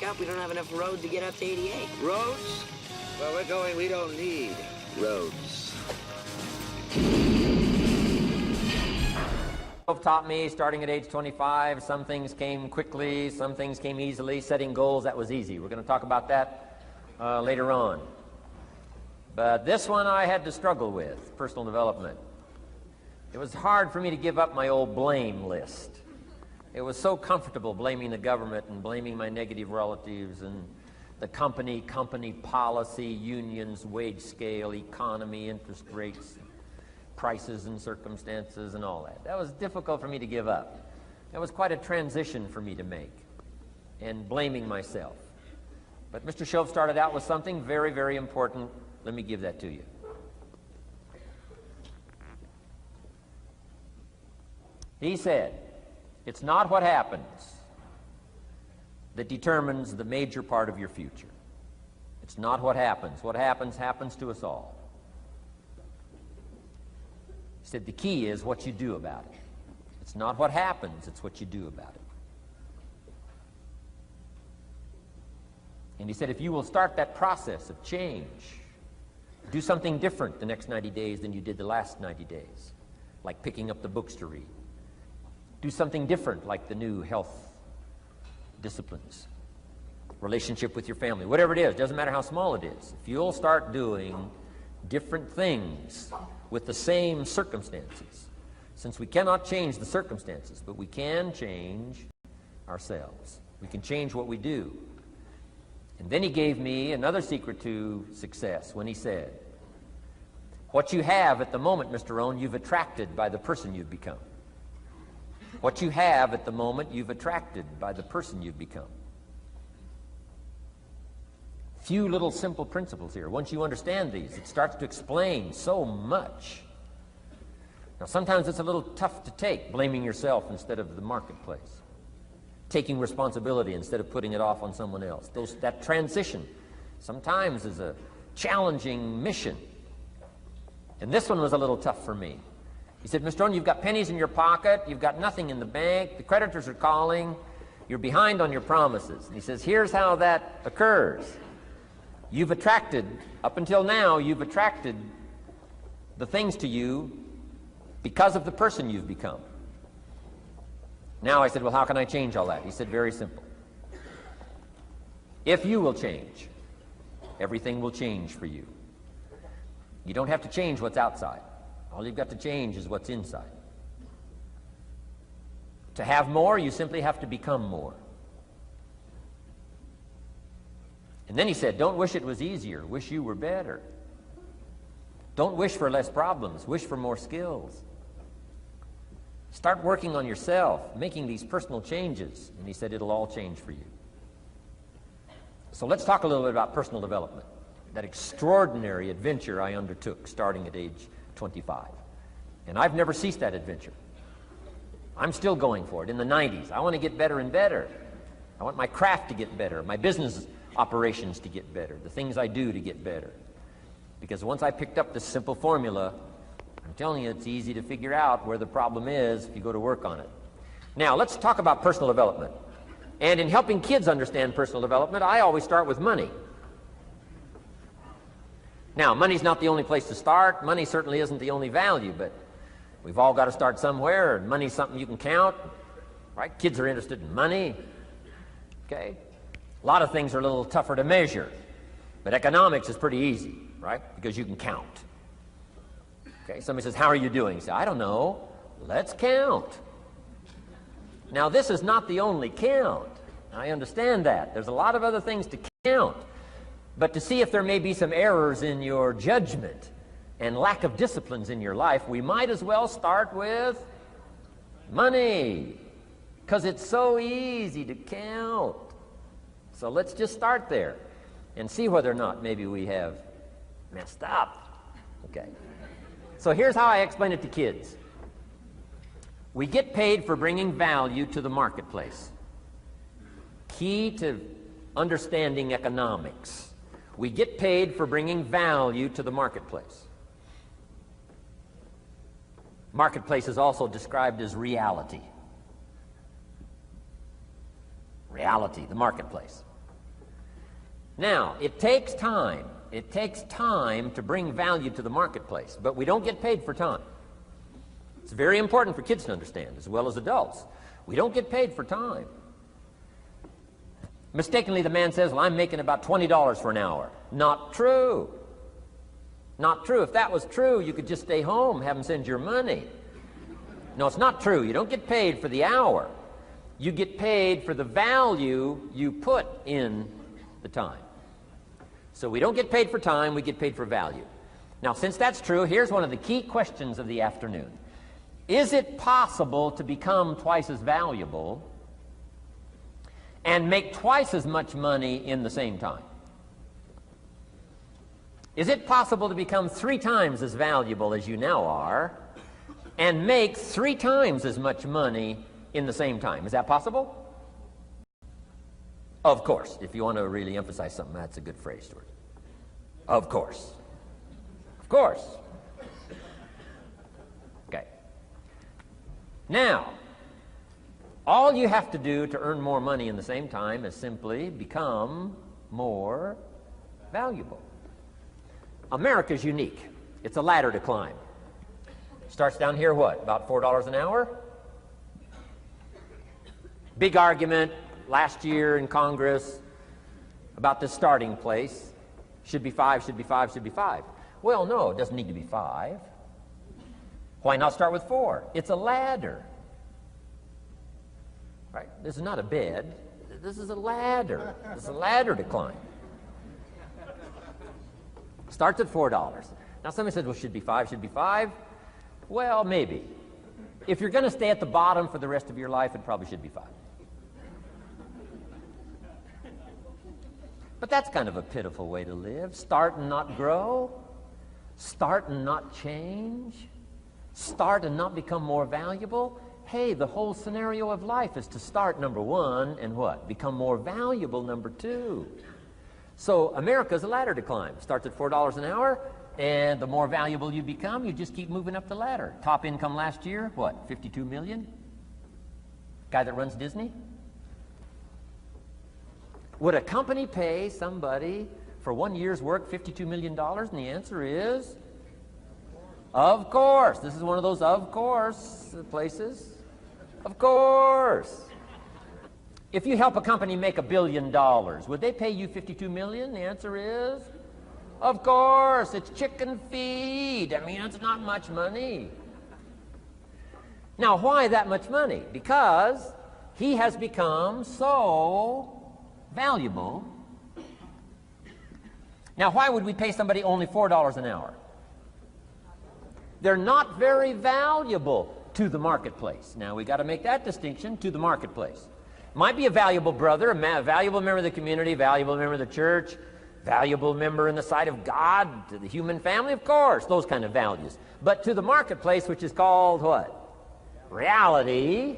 back up. We don't have enough road to get up to 88. Roads? Well, we're going, we don't need roads. Taught me, starting at age 25, some things came quickly, some things came easily. Setting goals, that was easy. We're going to talk about that later on. But this one I had to struggle with, personal development. It was hard for me to give up my old blame list. It was so comfortable blaming the government and blaming my negative relatives and the company policy, unions, wage scale, economy, interest rates, prices and circumstances and all that. That was difficult for me to give up. That was quite a transition for me to make, and blaming myself. But Mr. Shove started out with something very, very important. Let me give that to you. He said, it's not what happens that determines the major part of your future. It's not what happens. What happens, happens to us all. He said the key is what you do about it. It's not what happens, it's what you do about it. And he said if you will start that process of change, do something different the next 90 days than you did the last 90 days, like picking up the books to read. Do something different like the new health disciplines, relationship with your family, whatever it is, doesn't matter how small it is. If you'll start doing different things with the same circumstances, since we cannot change the circumstances, but we can change ourselves. We can change what we do. And then he gave me another secret to success when he said, what you have at the moment, Mr. Rohn, you've attracted by the person you've become. What you have at the moment, you've attracted by the person you've become. Few little simple principles here. Once you understand these, it starts to explain so much. Now, sometimes it's a little tough to take, blaming yourself instead of the marketplace, taking responsibility instead of putting it off on someone else. That transition sometimes is a challenging mission. And this one was a little tough for me. He said, Mr. Rohn, you've got pennies in your pocket, you've got nothing in the bank, the creditors are calling, you're behind on your promises. And he says, here's how that occurs. You've attracted, up until now, you've attracted the things to you because of the person you've become. Now I said, well, how can I change all that? He said, very simple. If you will change, everything will change for you. You don't have to change what's outside. All you've got to change is what's inside. To have more, you simply have to become more. And then he said, don't wish it was easier, wish you were better. Don't wish for less problems, wish for more skills. Start working on yourself, making these personal changes. And he said, it'll all change for you. So let's talk a little bit about personal development. That extraordinary adventure I undertook starting at age 25. And I've never ceased that adventure. I'm still going for it. In the 90s, I want to get better and better. I want my craft to get better, my business operations to get better, the things I do to get better. Because once I picked up this simple formula, I'm telling you, it's easy to figure out where the problem is if you go to work on it. Now, let's talk about personal development. And in helping kids understand personal development, I always start with money. Now, money's not the only place to start. Money certainly isn't the only value, but we've all got to start somewhere, and money's something you can count, right? Kids are interested in money, okay? A lot of things are a little tougher to measure, but economics is pretty easy, right? Because you can count. Okay, somebody says, how are you doing? You say, I don't know. Let's count. Now, this is not the only count. I understand that. There's a lot of other things to count. But to see if there may be some errors in your judgment and lack of disciplines in your life, we might as well start with money, because it's so easy to count. So let's just start there and see whether or not maybe we have messed up. Okay. So here's how I explain it to kids. We get paid for bringing value to the marketplace. Key to understanding economics. We get paid for bringing value to the marketplace. Marketplace is also described as reality. Reality, the marketplace. Now, it takes time. It takes time to bring value to the marketplace, but we don't get paid for time. It's very important for kids to understand, as well as adults. We don't get paid for time. Mistakenly, the man says, well, I'm making about $20 for an hour. Not true. Not true. If that was true, you could just stay home, have them send your money. No, it's not true. You don't get paid for the hour. You get paid for the value you put in the time. So we don't get paid for time, we get paid for value. Now, since that's true, here's one of the key questions of the afternoon. Is it possible to become twice as valuable and make twice as much money in the same time? Is it possible to become 3 times as valuable as you now are and make 3 times as much money in the same time? Is that possible? Of course. If you want to really emphasize something, that's a good phrase, Stuart. Of course. Of course. Okay. Now, all you have to do to earn more money in the same time is simply become more valuable. America's unique. It's a ladder to climb. Starts down here, what, about $4 an hour? Big argument last year in Congress about the starting place. Should be 5, should be 5, should be 5. Well, no, it doesn't need to be 5. Why not start with 4? It's a ladder. Right? This is not a bed. This is a ladder. It's a ladder to climb. Starts at $4. Now somebody says, well, should be 5, should be 5. Well, maybe. If you're going to stay at the bottom for the rest of your life, it probably should be 5. But that's kind of a pitiful way to live. Start and not grow. Start and not change. Start and not become more valuable. Hey, the whole scenario of life is to start, number 1, and what? Become more valuable, number 2. So America's a ladder to climb. Starts at $4 an hour, and the more valuable you become, you just keep moving up the ladder. Top income last year, what, 52 million? Guy that runs Disney? Would a company pay somebody for 1 year's work $52 million? And the answer is, of course. This is one of those of course places. Of course. If you help a company make $1 billion, would they pay you $52 million? The answer is, of course. It's chicken feed. I mean, it's not much money. Now, why that much money? Because he has become so valuable. Now, why would we pay somebody only $4 an hour? They're not very valuable to the marketplace. Now, we got to make that distinction, to the marketplace. Might be a valuable brother, a valuable member of the community, valuable member of the church, valuable member in the sight of God, to the human family, of course, those kind of values. But to the marketplace, which is called what? Reality.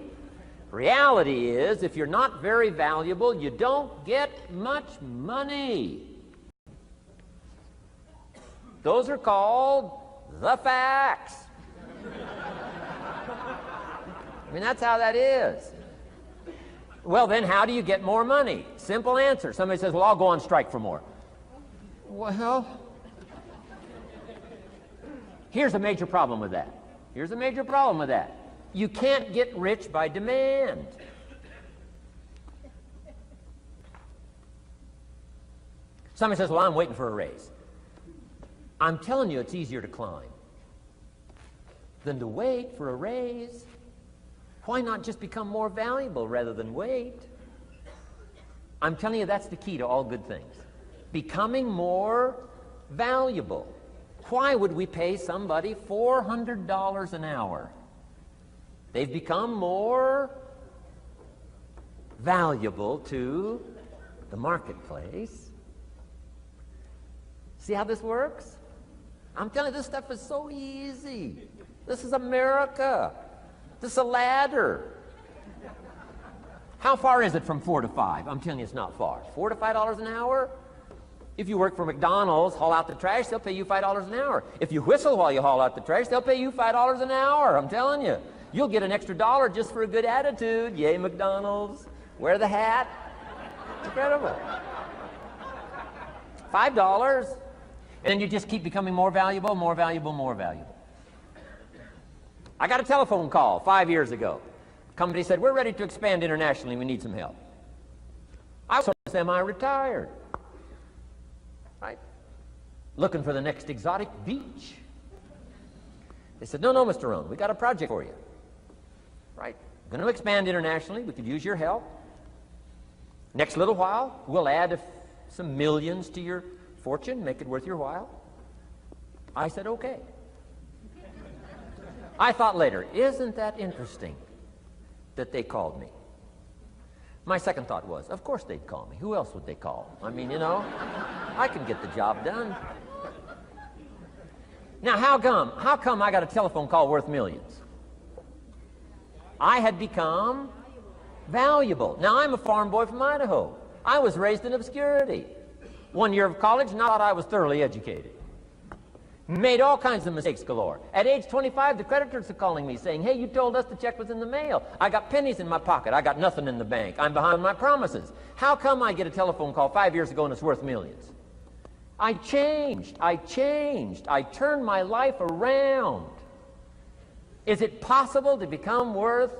Reality is, if you're not very valuable, you don't get much money. Those are called the facts. I mean, that's how that is. Well, then how do you get more money? Simple answer. Somebody says, well, I'll go on strike for more. Well, here's a major problem with that. Here's a major problem with that. You can't get rich by demand. Somebody says, well, I'm waiting for a raise. I'm telling you, it's easier to climb than to wait for a raise. Why not just become more valuable rather than wait? I'm telling you, that's the key to all good things. Becoming more valuable. Why would we pay somebody $400 an hour? They've become more valuable to the marketplace. See how this works? I'm telling you, this stuff is so easy. This is America. This is a ladder. How far is it from 4 to 5? I'm telling you, it's not far. $4 to $5 an hour? If you work for McDonald's, haul out the trash, they'll pay you $5 an hour. If you whistle while you haul out the trash, they'll pay you $5 an hour. I'm telling you. You'll get an extra $1 just for a good attitude. Yay, McDonald's. Wear the hat. It's incredible. $5. And then you just keep becoming more valuable, more valuable, more valuable. I got a telephone call 5 years ago. The company said, we're ready to expand internationally. We need some help. I was semi-retired. Right? Looking for the next exotic beach. They said, no, Mr. Rohn, we got a project for you. Right? We're going to expand internationally. We could use your help. Next little while, we'll add some millions to your fortune, make it worth your while. I said, okay. I thought later, isn't that interesting that they called me? My second thought was, of course they'd call me. Who else would they call? I mean, you know, I can get the job done. Now, how come I got a telephone call worth millions? I had become valuable. Now, I'm a farm boy from Idaho. I was raised in obscurity. 1 year of college, and I thought I was thoroughly educated. Made all kinds of mistakes galore. At age 25, the creditors are calling me saying, hey, you told us the check was in the mail. I got pennies in my pocket. I got nothing in the bank. I'm behind my promises. How come I get a telephone call 5 years ago and it's worth millions? I changed. I turned my life around. Is it possible to become worth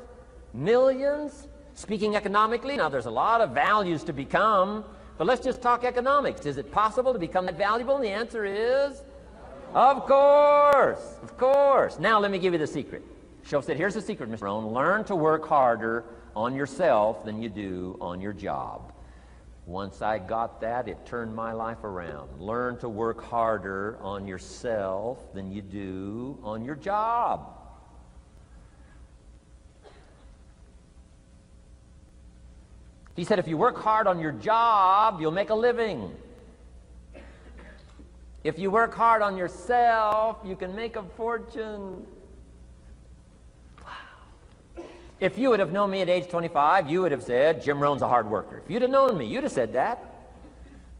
millions? Speaking economically, now there's a lot of values to become, but let's just talk economics. Is it possible to become that valuable? And the answer is, of course, of course. Now let me give you the secret. Shoaff said, here's the secret, Mr. Rohn. Learn to work harder on yourself than you do on your job. Once I got that, it turned my life around. Learn to work harder on yourself than you do on your job. He said, if you work hard on your job, you'll make a living. If you work hard on yourself, you can make a fortune. Wow. If you would have known me at age 25, you would have said, Jim Rohn's a hard worker. If you'd have known me, you'd have said that.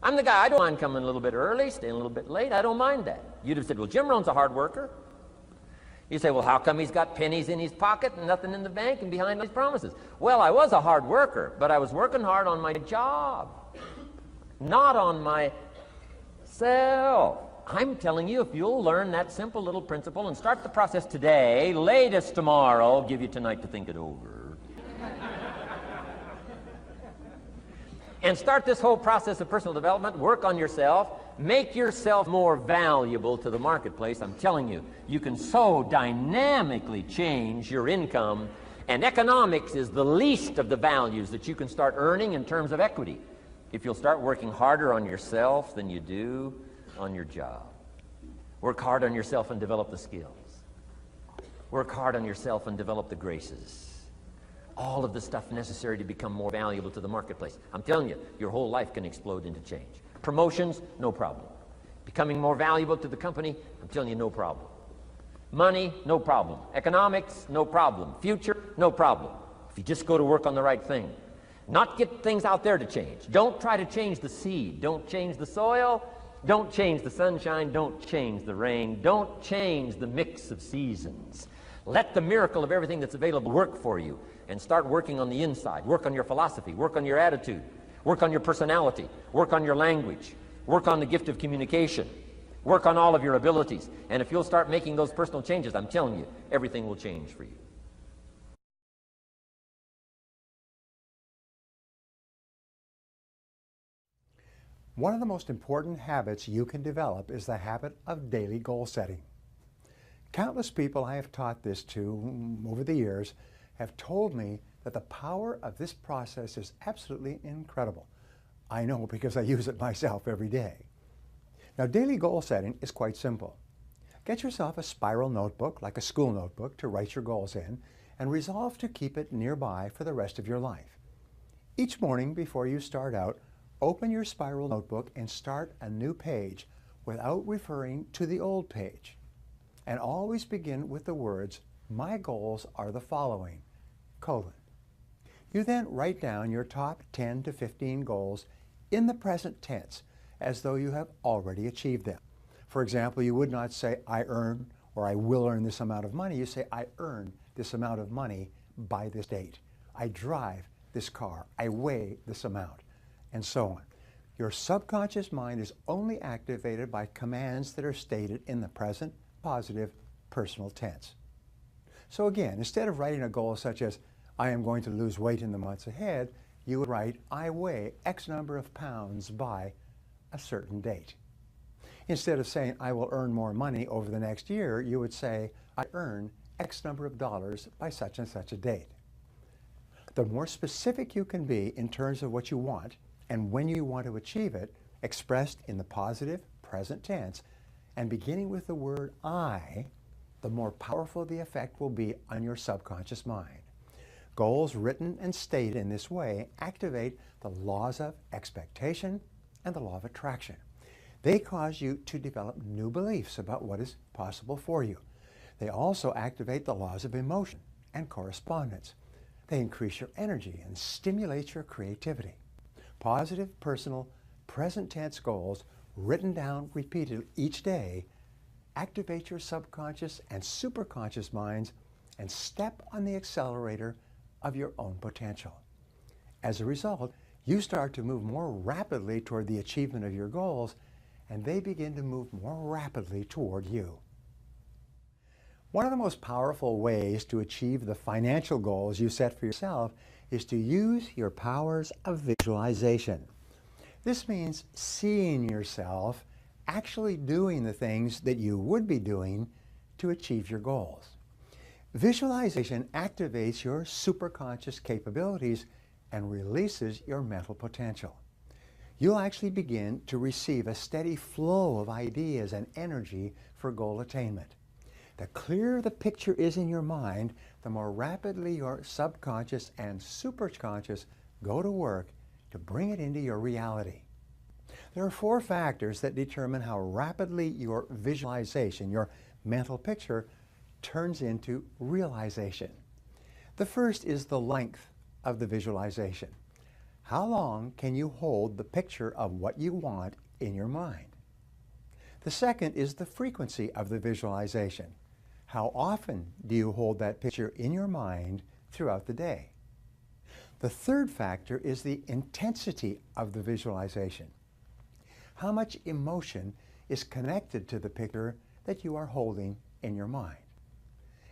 I'm the guy, I don't mind coming a little bit early, staying a little bit late. I don't mind that. You'd have said, well, Jim Rohn's a hard worker. You say, well, how come he's got pennies in his pocket and nothing in the bank and behind his promises? Well, I was a hard worker, but I was working hard on my job, not on myself. I'm telling you, if you'll learn that simple little principle and start the process today, latest tomorrow, I'll give you tonight to think it over. And start this whole process of personal development, work on yourself, make yourself more valuable to the marketplace. I'm telling you, you can so dynamically change your income, and economics is the least of the values that you can start earning in terms of equity if you'll start working harder on yourself than you do on your job. Work hard on yourself and develop the skills. Work hard on yourself and develop the graces. All of the stuff necessary to become more valuable to the marketplace. I'm telling you, your whole life can explode into change. Promotions, no problem. Becoming more valuable to the company, I'm telling you, no problem. Money, no problem. Economics, no problem. Future, no problem. If you just go to work on the right thing. Not get things out there to change. Don't try to change the seed. Don't change the soil. Don't change the sunshine. Don't change the rain. Don't change the mix of seasons. Let the miracle of everything that's available work for you, and start working on the inside. Work on your philosophy. Work on your attitude. Work on your personality. Work on your language. Work on the gift of communication. Work on all of your abilities. And if you'll start making those personal changes, I'm telling you, everything will change for you. One of the most important habits you can develop is the habit of daily goal setting. Countless people I have taught this to over the years have told me that the power of this process is absolutely incredible. I know because I use it myself every day. Now, daily goal setting is quite simple. Get yourself a spiral notebook, like a school notebook, to write your goals in, and resolve to keep it nearby for the rest of your life. Each morning before you start out, open your spiral notebook and start a new page without referring to the old page. And always begin with the words, my goals are the following, : You then write down your top 10 to 15 goals in the present tense, as though you have already achieved them. For example, you would not say, I earn, or I will earn this amount of money. You say, I earn this amount of money by this date. I drive this car. I weigh this amount, and so on. Your subconscious mind is only activated by commands that are stated in the present, positive, personal tense. So again, instead of writing a goal such as, I am going to lose weight in the months ahead, you would write, I weigh X number of pounds by a certain date. Instead of saying, I will earn more money over the next year, you would say, I earn X number of dollars by such and such a date. The more specific you can be in terms of what you want and when you want to achieve it, expressed in the positive, present tense, and beginning with the word I, the more powerful the effect will be on your subconscious mind. Goals written and stated in this way activate the laws of expectation and the law of attraction. They cause you to develop new beliefs about what is possible for you. They also activate the laws of emotion and correspondence. They increase your energy and stimulate your creativity. Positive, personal, present tense goals written down repeatedly each day activate your subconscious and superconscious minds and step on the accelerator of your own potential. As a result, you start to move more rapidly toward the achievement of your goals, and they begin to move more rapidly toward you. One of the most powerful ways to achieve the financial goals you set for yourself is to use your powers of visualization. This means seeing yourself actually doing the things that you would be doing to achieve your goals. Visualization activates your superconscious capabilities and releases your mental potential. You'll actually begin to receive a steady flow of ideas and energy for goal attainment. The clearer the picture is in your mind, the more rapidly your subconscious and superconscious go to work to bring it into your reality. There are 4 factors that determine how rapidly your visualization, your mental picture, turns into realization. The first is the length of the visualization. How long can you hold the picture of what you want in your mind? The second is the frequency of the visualization. How often do you hold that picture in your mind throughout the day? The third factor is the intensity of the visualization. How much emotion is connected to the picture that you are holding in your mind?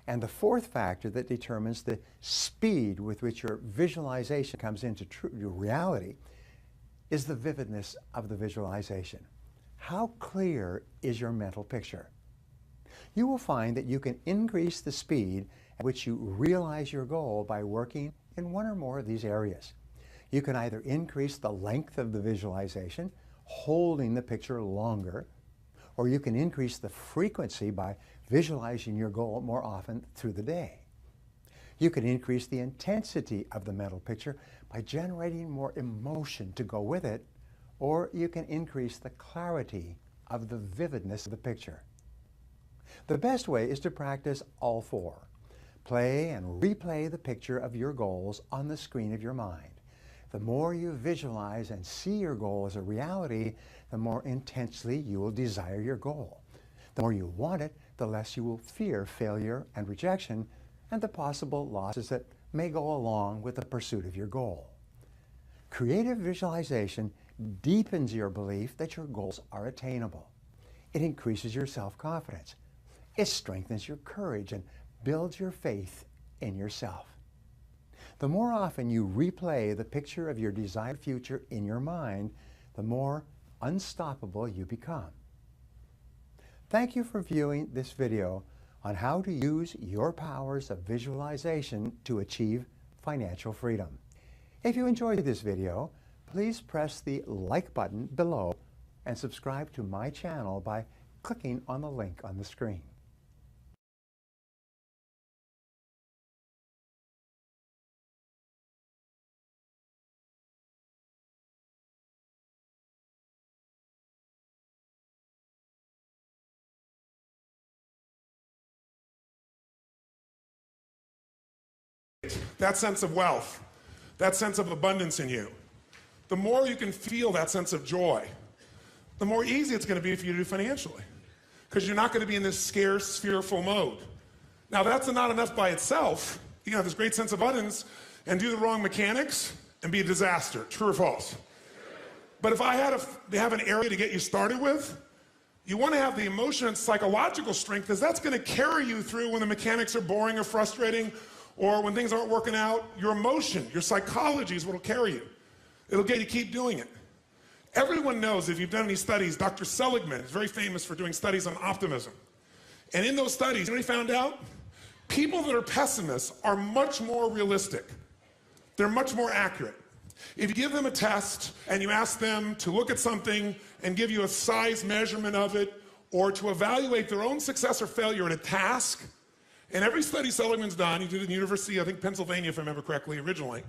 And the fourth factor that determines the speed with which your visualization comes into your reality is the vividness of the visualization. How clear is your mental picture? You will find that you can increase the speed at which you realize your goal by working in one or more of these areas. You can either increase the length of the visualization, holding the picture longer, or you can increase the frequency by visualizing your goal more often through the day. You can increase the intensity of the mental picture by generating more emotion to go with it, or you can increase the clarity of the vividness of the picture. The best way is to practice all 4. Play and replay the picture of your goals on the screen of your mind. The more you visualize and see your goal as a reality, the more intensely you will desire your goal. The more you want it, the less you will fear failure and rejection and the possible losses that may go along with the pursuit of your goal. Creative visualization deepens your belief that your goals are attainable. It increases your self-confidence. It strengthens your courage and builds your faith in yourself. The more often you replay the picture of your desired future in your mind, the more unstoppable you become. Thank you for viewing this video on how to use your powers of visualization to achieve financial freedom. If you enjoyed this video, please press the like button below and subscribe to my channel by clicking on the link on the screen. That sense of wealth, that sense of abundance in you. The more you can feel that sense of joy, the more easy it's going to be for you to do financially. Because you're not going to be in this scarce, fearful mode. Now, that's not enough by itself. You can have this great sense of abundance and do the wrong mechanics and be a disaster. True or false? But if I had to have an area to get you started with, you want to have the emotion and psychological strength, because that's going to carry you through when the mechanics are boring or frustrating, or when things aren't working out. Your emotion, your psychology is what will carry you. It'll get you to keep doing it. Everyone knows, if you've done any studies, Dr. Seligman is very famous for doing studies on optimism. And in those studies, you know what he found out? People that are pessimists are much more realistic. They're much more accurate. If you give them a test and you ask them to look at something and give you a size measurement of it, or to evaluate their own success or failure at a task, and every study Seligman's done, he did it in University, I think Pennsylvania, if I remember correctly, originally,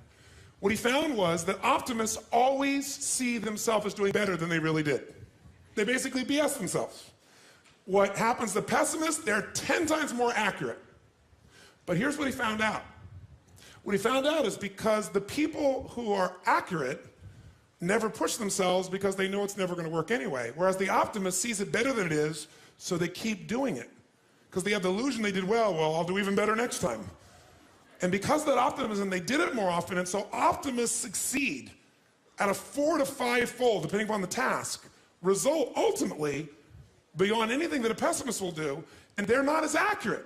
what he found was that optimists always see themselves as doing better than they really did. They basically BS themselves. What happens to pessimists, they're 10 times more accurate. But here's what he found out. What he found out is because the people who are accurate never push themselves because they know it's never going to work anyway. Whereas the optimist sees it better than it is, so they keep doing it. Because they have the illusion they did well, I'll do even better next time. And because of that optimism, they did it more often, and so optimists succeed at a 4 to 5-fold, depending upon the task, result ultimately beyond anything that a pessimist will do, and they're not as accurate.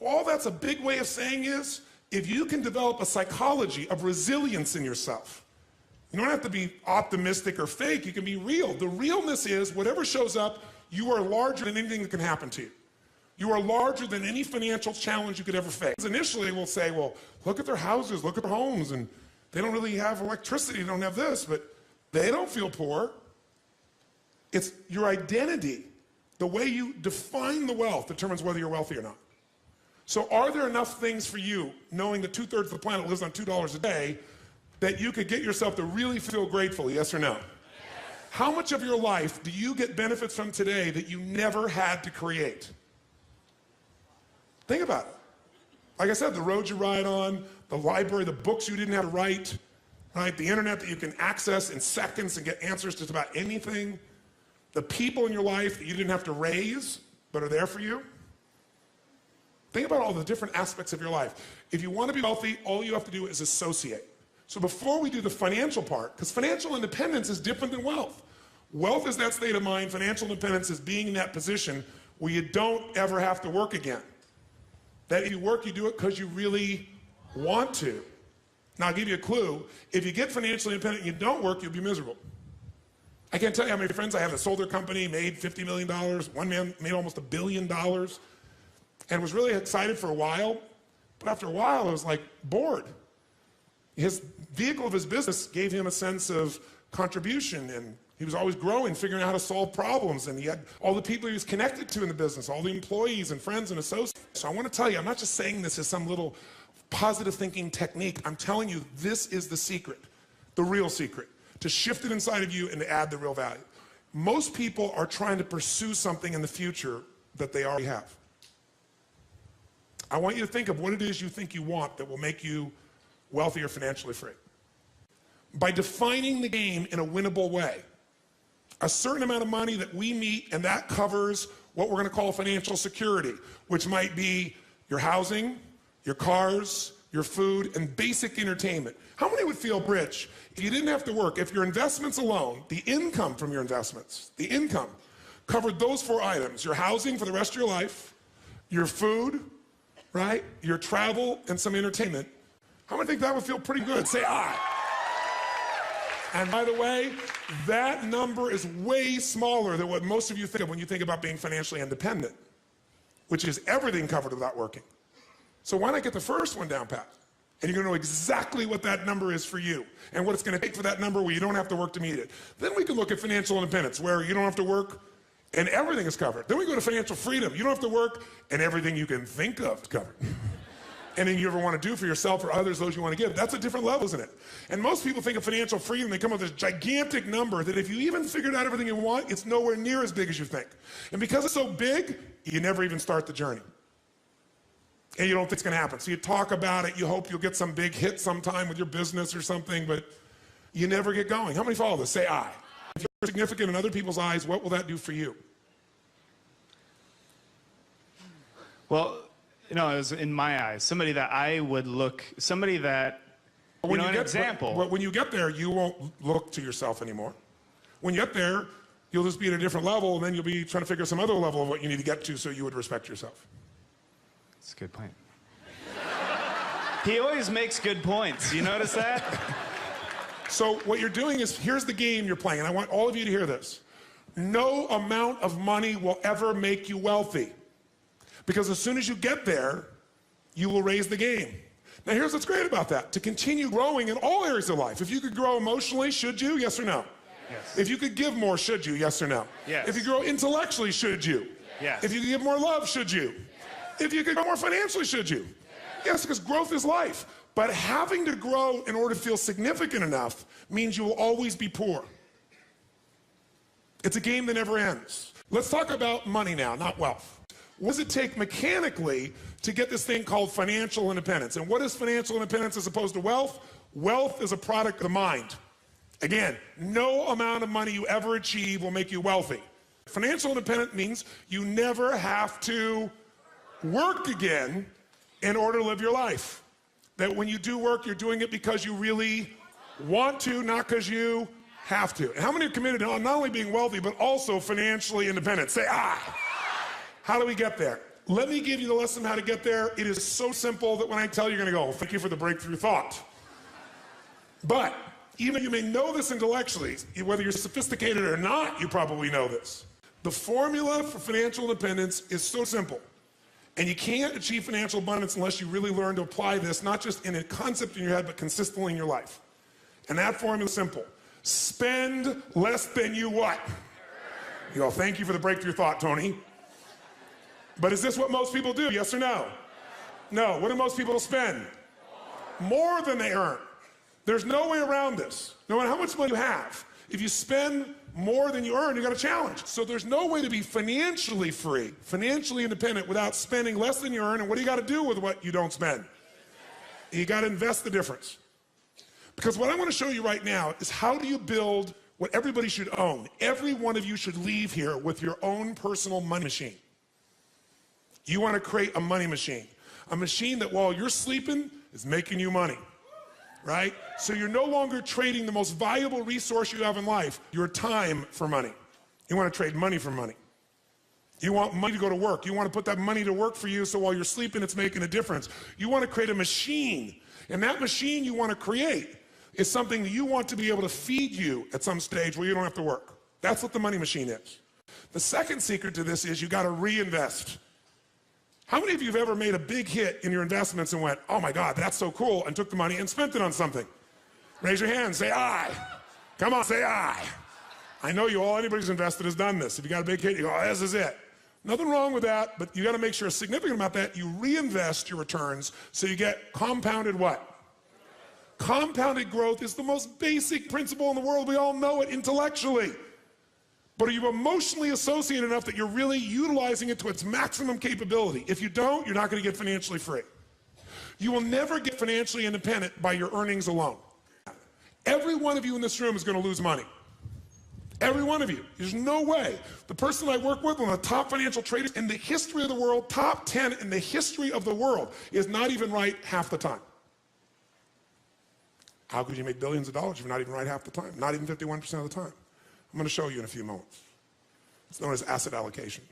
All that's a big way of saying is, if you can develop a psychology of resilience in yourself, you don't have to be optimistic or fake, you can be real. The realness is, whatever shows up, you are larger than anything that can happen to you. You are larger than any financial challenge you could ever face. Initially, we'll say, well, look at their houses, look at their homes, and they don't really have electricity, they don't have this, but they don't feel poor. It's your identity. The way you define the wealth determines whether you're wealthy or not. So are there enough things for you, knowing that 2/3 of the planet lives on $2 a day, that you could get yourself to really feel grateful, yes or no? Yes. How much of your life do you get benefits from today that you never had to create? Think about it. Like I said, the roads you ride on, the library, the books you didn't have to write, right? The internet that you can access in seconds and get answers to just about anything. The people in your life that you didn't have to raise, but are there for you. Think about all the different aspects of your life. If you want to be wealthy, all you have to do is associate. So before we do the financial part, because financial independence is different than wealth. Wealth is that state of mind. Financial independence is being in that position where you don't ever have to work again. That if you work, you do it because you really want to. Now, I'll give you a clue. If you get financially independent and you don't work, you'll be miserable. I can't tell you how many friends I have that sold their company, made $50 million. One man made almost $1 billion and was really excited for a while. But after a while, I was like bored. His vehicle of his business gave him a sense of contribution, and he was always growing, figuring out how to solve problems, and he had all the people he was connected to in the business, all the employees and friends and associates. So I want to tell you, I'm not just saying this as some little positive thinking technique. I'm telling you, this is the secret, the real secret, to shift it inside of you and to add the real value. Most people are trying to pursue something in the future that they already have. I want you to think of what it is you think you want that will make you wealthy or financially free. By defining the game in a winnable way, a certain amount of money that we meet, and that covers what we're going to call financial security, which might be your housing, your cars, your food, and basic entertainment. How many would feel rich if you didn't have to work, if your investments alone, the income from your investments, the income, covered those 4 items, your housing for the rest of your life, your food, right, your travel, and some entertainment? How many think that would feel pretty good? Say aye. And by the way, that number is way smaller than what most of you think of when you think about being financially independent, which is everything covered without working. So why not get the first one down pat? And you're going to know exactly what that number is for you and what it's going to take for that number where you don't have to work to meet it. Then we can look at financial independence, where you don't have to work and everything is covered. Then we go to financial freedom. You don't have to work and everything you can think of is covered. Anything you ever want to do for yourself or others, those you want to give. That's a different level, isn't it? And most people think of financial freedom, they come up with this gigantic number that if you even figured out everything you want, it's nowhere near as big as you think. And because it's so big, you never even start the journey. And you don't think it's going to happen. So you talk about it, you hope you'll get some big hit sometime with your business or something, but you never get going. How many follow this? Say aye. If you're significant in other people's eyes, what will that do for you? Well, you know, as in my eyes, somebody that I would look, somebody that, you know, an example. When you get there, you won't look to yourself anymore. When you get there, you'll just be at a different level, and then you'll be trying to figure some other level of what you need to get to so you would respect yourself. That's a good point. He always makes good points. You notice that? So what you're doing is, here's the game you're playing, and I want all of you to hear this. No amount of money will ever make you wealthy. Because as soon as you get there, you will raise the game. Now here's what's great about that. To continue growing in all areas of life. If you could grow emotionally, should you? Yes or no? Yes. If you could give more, should you? Yes or no? Yes. If you grow intellectually, should you? Yes. If you could give more love, should you? Yes. If you could grow more financially, should you? Yes, because growth is life. But having to grow in order to feel significant enough means you will always be poor. It's a game that never ends. Let's talk about money now, not wealth. What does it take mechanically to get this thing called financial independence? And what is financial independence as opposed to wealth? Wealth is a product of the mind. Again, no amount of money you ever achieve will make you wealthy. Financial independence means you never have to work again in order to live your life. That when you do work, you're doing it because you really want to, not because you have to. And how many are committed to not only being wealthy, but also financially independent? Say, ah! How do we get there? Let me give you the lesson how to get there. It is so simple that when I tell you, you're going to go, thank you for the breakthrough thought. But even though you may know this intellectually, whether you're sophisticated or not, you probably know this. The formula for financial independence is so simple. And you can't achieve financial abundance unless you really learn to apply this, not just in a concept in your head, but consistently in your life. And that formula is simple. Spend less than you what? You go, thank you for the breakthrough thought, Tony. But is this what most people do? Yes or no? No. What do most people spend? More than they earn. There's no way around this. No matter how much money you have, if you spend more than you earn, you got a challenge. So there's no way to be financially free, financially independent without spending less than you earn. And what do you got to do with what you don't spend? You got to invest the difference. Because what I want to show you right now is how do you build what everybody should own. Every one of you should leave here with your own personal money machine. You want to create a money machine. A machine that while you're sleeping is making you money. Right? So you're no longer trading the most valuable resource you have in life, your time, for money. You want to trade money for money. You want money to go to work. You want to put that money to work for you so while you're sleeping it's making a difference. You want to create a machine. And that machine you want to create is something that you want to be able to feed you at some stage where you don't have to work. That's what the money machine is. The second secret to this is you got to reinvest. How many of you have ever made a big hit in your investments and went, oh my God, that's so cool, and took the money and spent it on something? Raise your hand, say aye. Come on, say aye. I know you all, anybody who's invested has done this. If you got a big hit, you go, oh, this is it. Nothing wrong with that, but you got to make sure a significant amount of that, you reinvest your returns so you get compounded what? Compounded growth is the most basic principle in the world. We all know it intellectually. But are you emotionally associated enough that you're really utilizing it to its maximum capability? If you don't, you're not going to get financially free. You will never get financially independent by your earnings alone. Every one of you in this room is going to lose money. Every one of you. There's no way. The person I work with, one of the top financial traders in the history of the world, top 10 in the history of the world, is not even right half the time. How could you make billions of dollars if you're not even right half the time? Not even 51% of the time. I'm going to show you in a few moments. It's known as asset allocation.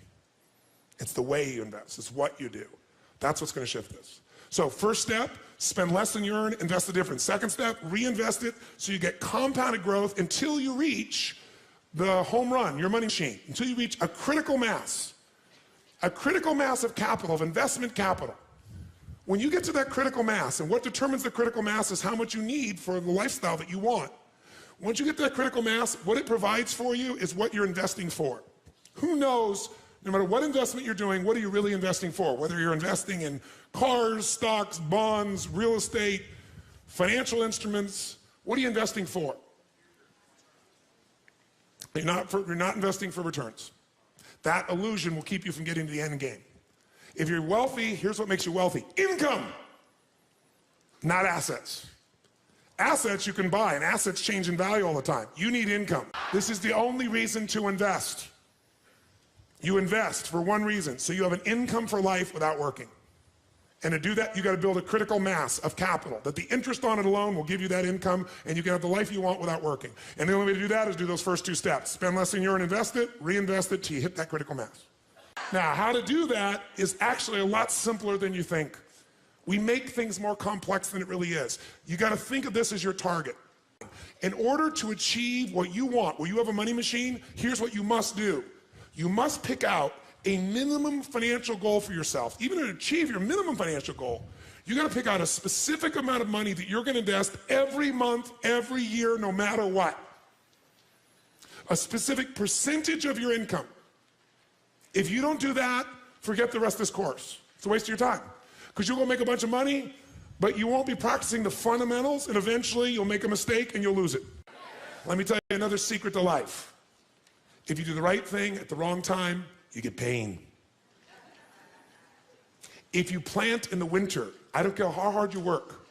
It's the way you invest. It's what you do. That's what's going to shift this. So first step, spend less than you earn, invest the difference. Second step, reinvest it so you get compounded growth until you reach the home run, your money machine, until you reach a critical mass of capital, of investment capital. When you get to that critical mass, and what determines the critical mass is how much you need for the lifestyle that you want. Once you get to that critical mass, what it provides for you is what you're investing for. Who knows, no matter what investment you're doing, what are you really investing for? Whether you're investing in cars, stocks, bonds, real estate, financial instruments, what are you investing for? You're not investing for returns. That illusion will keep you from getting to the end game. If you're wealthy, here's what makes you wealthy. Income, not assets. Assets you can buy, and assets change in value all the time. You need income. This is the only reason to invest. You invest for one reason, so you have an income for life without working. And to do that, you got to build a critical mass of capital, that the interest on it alone will give you that income, and you can have the life you want without working. And the only way to do that is do those first two steps. Spend less than you earn, invest it, reinvest it till you hit that critical mass. Now, how to do that is actually a lot simpler than you think. We make things more complex than it really is. You got to think of this as your target. In order to achieve what you want, where you have a money machine, here's what you must do. You must pick out a minimum financial goal for yourself. Even to achieve your minimum financial goal, you got to pick out a specific amount of money that you're going to invest every month, every year, no matter what. A specific percentage of your income. If you don't do that, forget the rest of this course. It's a waste of your time. Because you'll go make a bunch of money, but you won't be practicing the fundamentals, and eventually you'll make a mistake and you'll lose it. Let me tell you another secret to life. If you do the right thing at the wrong time, you get pain. If you plant in the winter, I don't care how hard you work.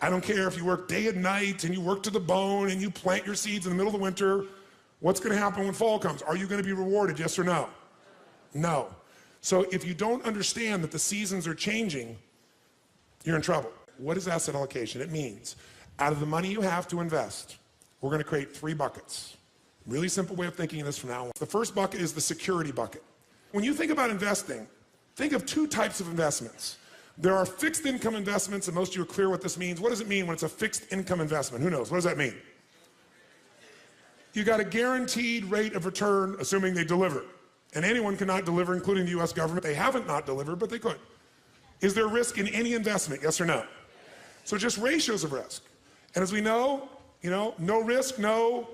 I don't care if you work day and night and you work to the bone and you plant your seeds in the middle of the winter. What's going to happen when fall comes? Are you going to be rewarded, yes or no? No. So if you don't understand that the seasons are changing, you're in trouble. What is asset allocation? It means out of the money you have to invest, we're going to create 3 buckets. Really simple way of thinking of this from now on. The first bucket is the security bucket. When you think about investing, think of 2 types of investments. There are fixed income investments, and most of you are clear what this means. What does it mean when it's a fixed income investment? Who knows? What does that mean? You got a guaranteed rate of return, assuming they deliver. And anyone cannot deliver, including the US government. They haven't not delivered, but they could. Is there risk in any investment, yes or no? So just ratios of risk. And as we know, no risk, no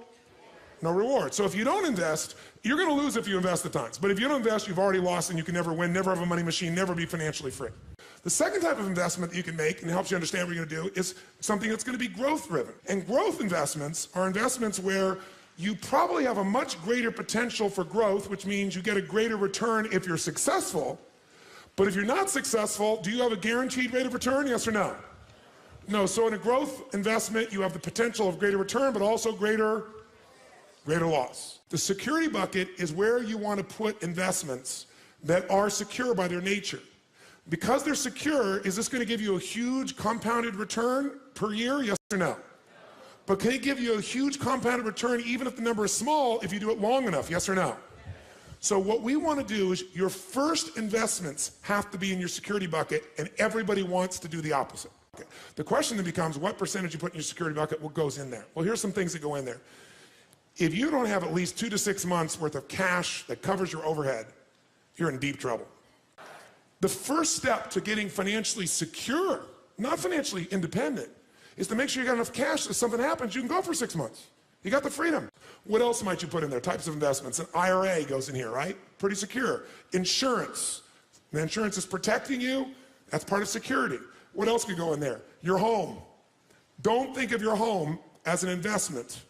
reward. So if you don't invest, you're going to lose if you invest at times. But if you don't invest, you've already lost and you can never win, never have a money machine, never be financially free. The second type of investment that you can make, and it helps you understand what you're going to do, is something that's going to be growth driven. And growth investments are investments where you probably have a much greater potential for growth, which means you get a greater return if you're successful. But if you're not successful, do you have a guaranteed rate of return, yes or no? No, so in a growth investment, you have the potential of greater return, but also greater loss. The security bucket is where you want to put investments that are secure by their nature. Because they're secure, is this going to give you a huge compounded return per year, yes or no? But can it give you a huge compounded return even if the number is small if you do it long enough, yes or no? So what we want to do is your first investments have to be in your security bucket, and everybody wants to do the opposite. Okay. The question then becomes what percentage you put in your security bucket, what goes in there? Well, here's some things that go in there. If you don't have at least 2 to 6 months worth of cash that covers your overhead, you're in deep trouble. The first step to getting financially secure, not financially independent, is to make sure you got enough cash that if something happens, you can go for 6 months. You got the freedom. What else might you put in there? Types of investments. An IRA goes in here, right? Pretty secure. Insurance. The insurance is protecting you. That's part of security. What else could go in there? Your home. Don't think of your home as an investment.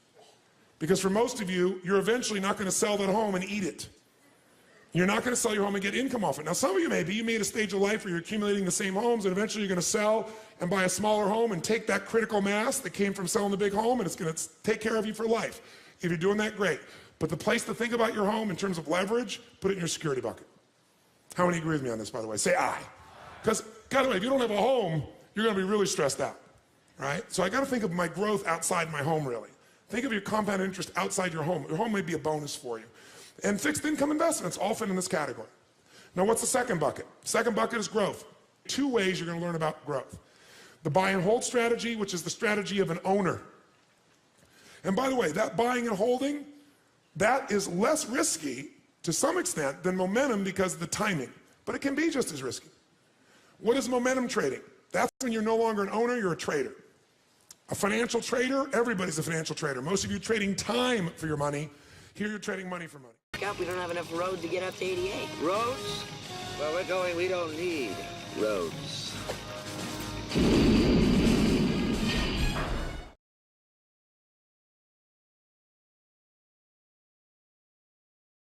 Because for most of you, you're eventually not going to sell that home and eat it. You're not going to sell your home and get income off it. Now, some of you may be. You may at a stage of life where you're accumulating the same homes, and eventually you're going to sell and buy a smaller home and take that critical mass that came from selling the big home, and it's going to take care of you for life. If you're doing that, great. But the place to think about your home in terms of leverage, put it in your security bucket. How many agree with me on this, by the way? Say aye. Because, by the way, if you don't have a home, you're going to be really stressed out, right? So I got to think of my growth outside my home, really. Think of your compound interest outside your home. Your home may be a bonus for you. And fixed income investments all fit in this category. Now, what's the second bucket? Second bucket is growth. 2 ways you're going to learn about growth. The buy and hold strategy, which is the strategy of an owner. And by the way, that buying and holding, that is less risky to some extent than momentum because of the timing. But it can be just as risky. What is momentum trading? That's when you're no longer an owner, you're a trader. A financial trader, everybody's a financial trader. Most of you trading time for your money. Here you're trading money for money. We don't have enough road to get up to 88. Roads? Where we're going, we don't need roads.